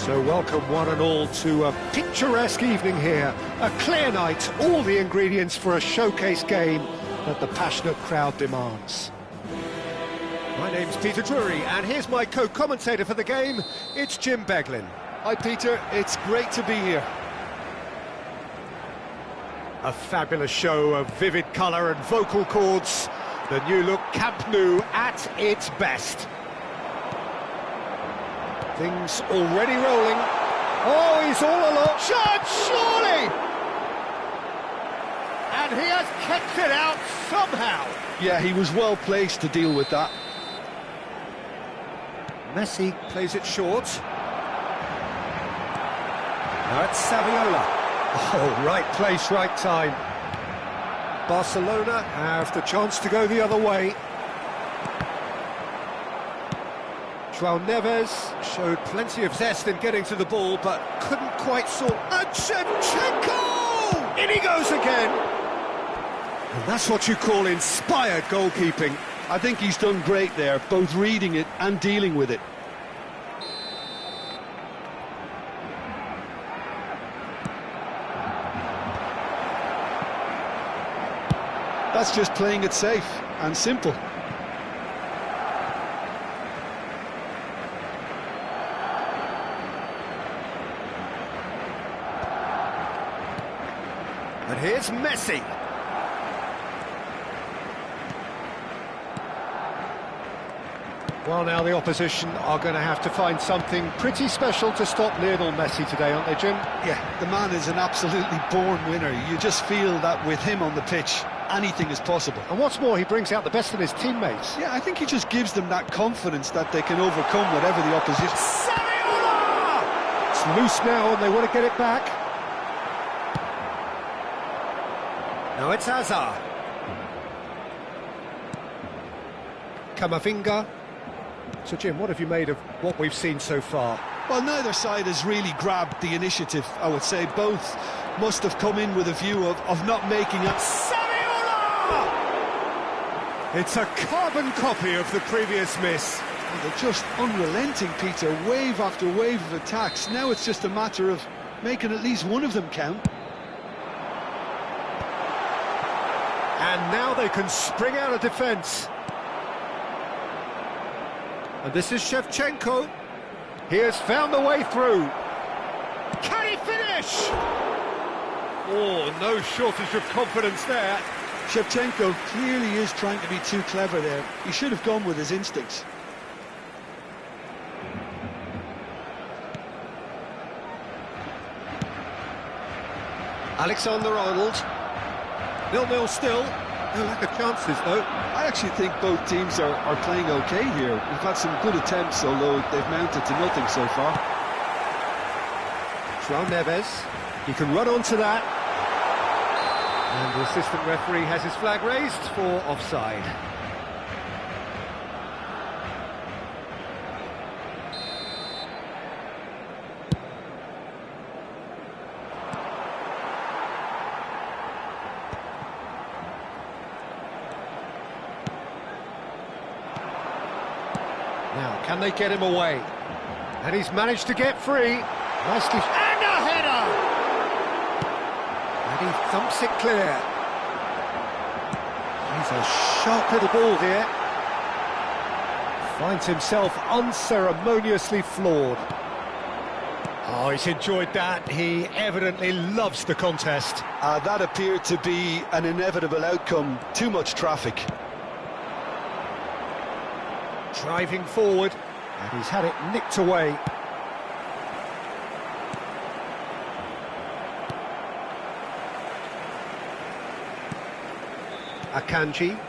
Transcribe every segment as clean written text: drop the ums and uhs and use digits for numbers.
So welcome one and all to a picturesque evening here. A clear night, all the ingredients for a showcase game that the passionate crowd demands. My name's Peter Drury, and here's my co-commentator for the game, it's Jim Beglin. Hi Peter, it's great to be here. A fabulous show of vivid colour and vocal cords. The new look Camp Nou at its best. Things already rolling. Oh, he's all alone. Shot, surely! And he has kept it out somehow. Yeah, he was well placed to deal with that. Messi plays it short. Now it's Saviola. Oh, right place, right time. Barcelona have the chance to go the other way. João Neves showed plenty of zest in getting to the ball, but couldn't quite sort. And Shevchenko! In he goes again! And that's what you call inspired goalkeeping. I think he's done great there, both reading it and dealing with it. That's just playing it safe and simple. And here's Messi. Well, now the opposition are going to have to find something pretty special to stop Lionel Messi today, aren't they, Jim? Yeah, the man is an absolutely born winner. You just feel that with him on the pitch, anything is possible. And what's more, he brings out the best in his teammates. Yeah, I think he just gives them that confidence that they can overcome whatever the opposition. Saviola! It's loose now and they want to get it back. Now it's Hazard. Camavinga. So, Jim, what have you made of what we've seen so far? Well, neither side has really grabbed the initiative, I would say. Both must have come in with a view of not making up. Saviola! It's a carbon copy of the previous miss. And they're just unrelenting, Peter. Wave after wave of attacks. Now it's just a matter of making at least one of them count. And now they can spring out of defence. And this is Shevchenko. He has found the way through. Can he finish? Oh, no shortage of confidence there. Shevchenko clearly is trying to be too clever there. He should have gone with his instincts. Alexander-Arnold. 0-0 still. No lack of chances, though. I actually think both teams are playing okay here. We've had some good attempts, although they've mounted to nothing so far. João Neves. He can run onto that. And the assistant referee has his flag raised for offside. Now, can they get him away? And he's managed to get free. Nicely. And a header! And he thumps it clear. He's a sharp little ball here. Finds himself unceremoniously floored. Oh, he's enjoyed that. He evidently loves the contest. That appeared to be an inevitable outcome. Too much traffic. Driving forward, and he's had it nicked away. Akanji.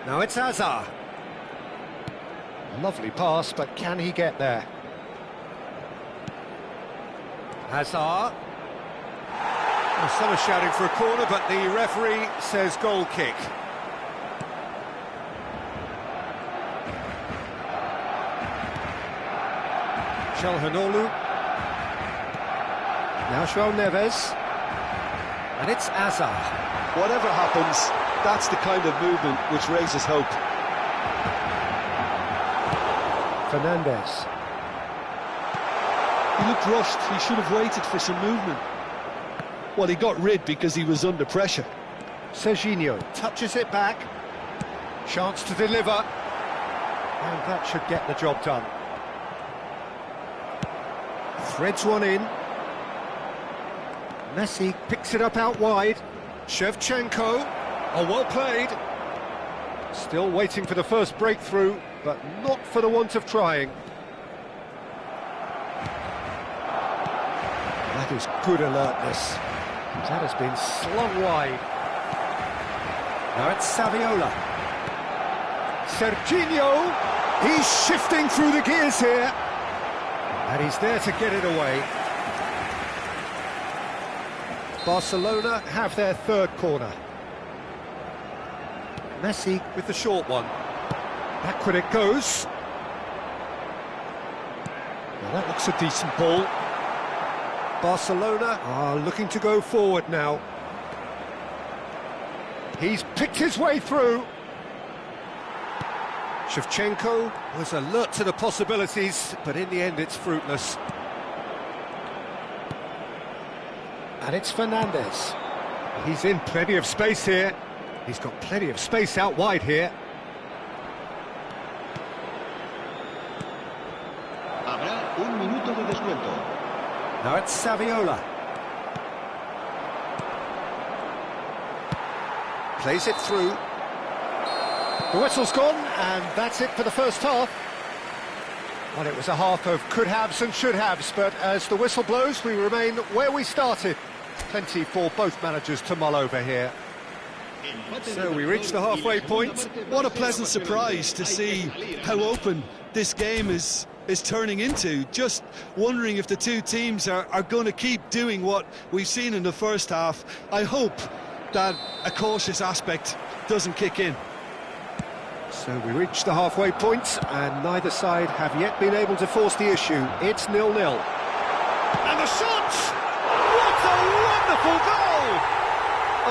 Now it's Hazard. Lovely pass, but can he get there? Hazard. Well, some are shouting for a corner, but the referee says goal kick. Calhanoglu. Now João Neves. And it's Hazard. Whatever happens, that's the kind of movement which raises hope. Fernandes. He looked rushed. He should have waited for some movement. Well, he got rid because he was under pressure. Serginho touches it back. Chance to deliver. And that should get the job done. Threads one in. Messi picks it up out wide. Shevchenko. Oh, well played. Still waiting for the first breakthrough, but not for the want of trying. That is good alertness. That has been slung wide. Now it's Saviola. Serginho. He's shifting through the gears here. And he's there to get it away. Barcelona have their third corner. Messi with the short one. Backward it goes. Well, that looks a decent ball. Barcelona are looking to go forward now. He's picked his way through. Shevchenko was alert to the possibilities, but in the end it's fruitless. And it's Fernandez. He's in plenty of space here. He's got plenty of space out wide here. Habrá un minuto de descuento. Now it's Saviola. Plays it through. The whistle's gone, and that's it for the first half. Well, it was a half of could-haves and should-haves, but as the whistle blows, we remain where we started. Plenty for both managers to mull over here. So we reach the halfway point. What a pleasant surprise to see how open this game is turning into. Just wondering if the two teams are going to keep doing what we've seen in the first half. I hope that a cautious aspect doesn't kick in. So we reach the halfway point, and neither side have yet been able to force the issue. It's 0-0. And the shot! What a wonderful goal!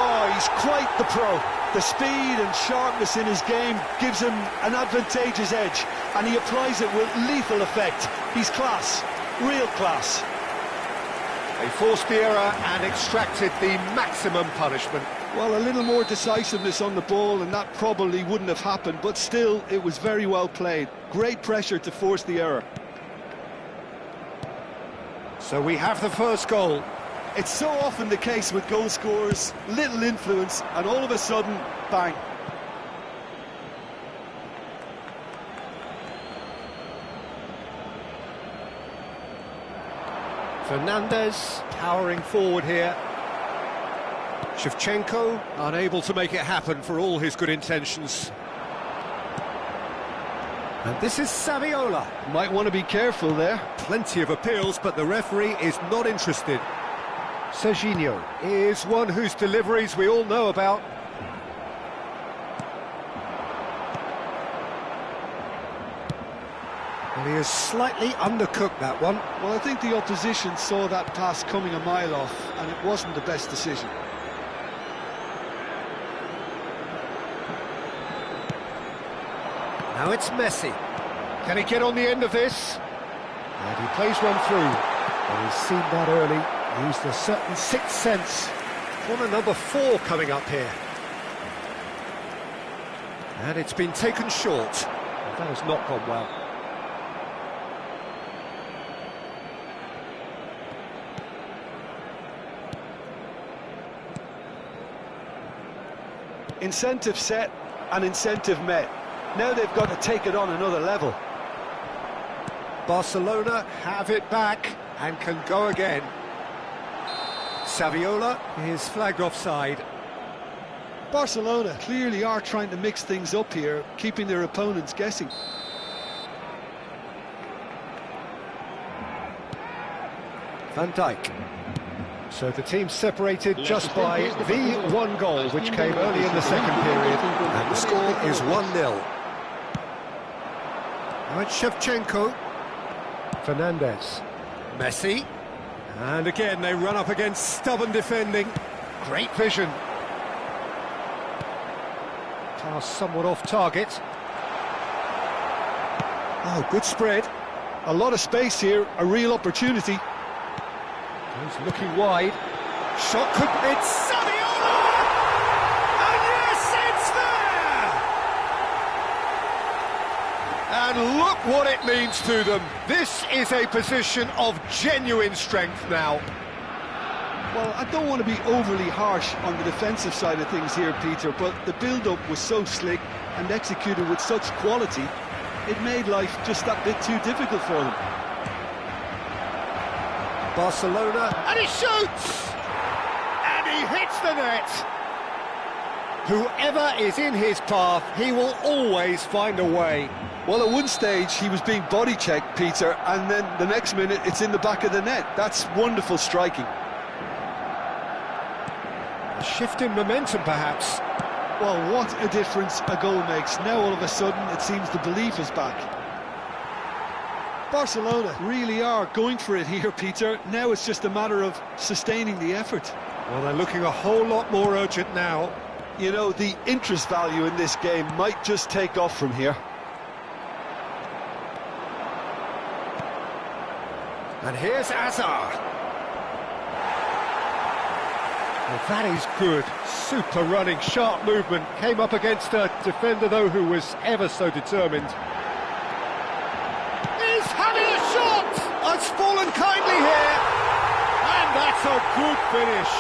Oh, he's quite the pro. The speed and sharpness in his game gives him an advantageous edge, and he applies it with lethal effect. He's class, real class. They forced the error and extracted the maximum punishment. Well, a little more decisiveness on the ball, and that probably wouldn't have happened, but still, it was very well played. Great pressure to force the error. So we have the first goal. It's so often the case with goal scorers, little influence, and all of a sudden, bang. Fernandez powering forward here. Shevchenko unable to make it happen for all his good intentions. And this is Saviola. Might want to be careful there. Plenty of appeals, but the referee is not interested. Serginho is one whose deliveries we all know about. Well, he has slightly undercooked that one. Well, I think the opposition saw that pass coming a mile off, and it wasn't the best decision. Now it's Messi. Can he get on the end of this? And he plays one through. And he's seen that early. Used a certain sixth sense. Corner number 4 coming up here. And it's been taken short. And that has not gone well. Incentive set and incentive met. Now they've got to take it on another level. Barcelona have it back and can go again. Saviola is flagged offside. Barcelona clearly are trying to mix things up here, keeping their opponents guessing. Van Dijk. So the team separated just by the one goal, which came early in the second period, and the score is 1-0. Now it's Shevchenko. Fernandez. Messi. And again, they run up against stubborn defending. Great vision. Pass somewhat off target. Oh, good spread. A lot of space here, a real opportunity. He's looking wide. Shot could... It's Saviola! And yes, it's there! And look what it means to them. This is a position of genuine strength now. Well, I don't want to be overly harsh on the defensive side of things here, Peter, but the build-up was so slick and executed with such quality, it made life just that bit too difficult for them. Barcelona, and he shoots! And he hits the net! Whoever is in his path, he will always find a way. Well, at one stage, he was being body-checked, Peter, and then the next minute, it's in the back of the net. That's wonderful striking. A shift in momentum, perhaps. Well, what a difference a goal makes. Now, all of a sudden, it seems the belief is back. Barcelona really are going for it here, Peter. Now it's just a matter of sustaining the effort. Well, they're looking a whole lot more urgent now. You know, the interest value in this game might just take off from here. And here's Hazard. Well, that is good. Super running, sharp movement. Came up against a defender, though, who was ever so determined. He's having a shot! It's fallen kindly here. And that's a good finish.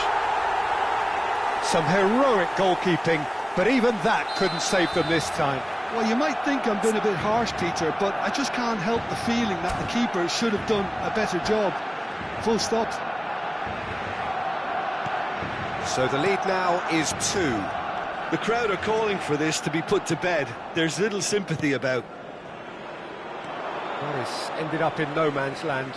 Some heroic goalkeeping, but even that couldn't save them this time. Well, you might think I'm being a bit harsh, Peter, but I just can't help the feeling that the keeper should have done a better job. Full stop. So the lead now is 2. The crowd are calling for this to be put to bed. There's little sympathy about. That has ended up in no man's land.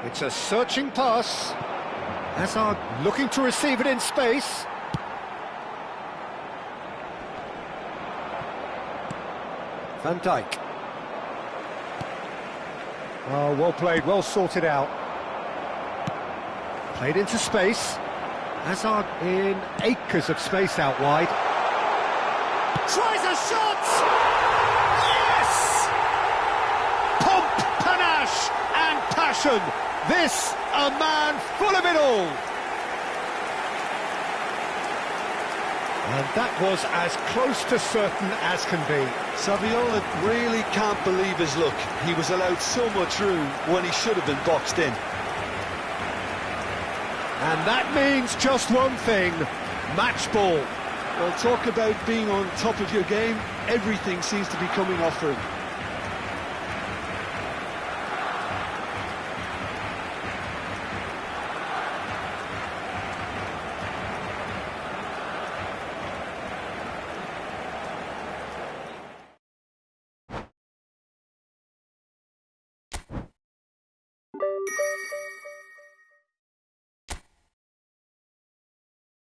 It's a searching pass. Hazard looking to receive it in space. Van Dijk. Oh, well played, well sorted out. Played into space. Hazard in acres of space out wide. Tries a shot! Yes! Pomp, panache and passion. This, a man full of it all. And that was as close to certain as can be. Saviola really can't believe his luck. He was allowed so much room when he should have been boxed in. And that means just one thing, match ball. Well, talk about being on top of your game. Everything seems to be coming off for him.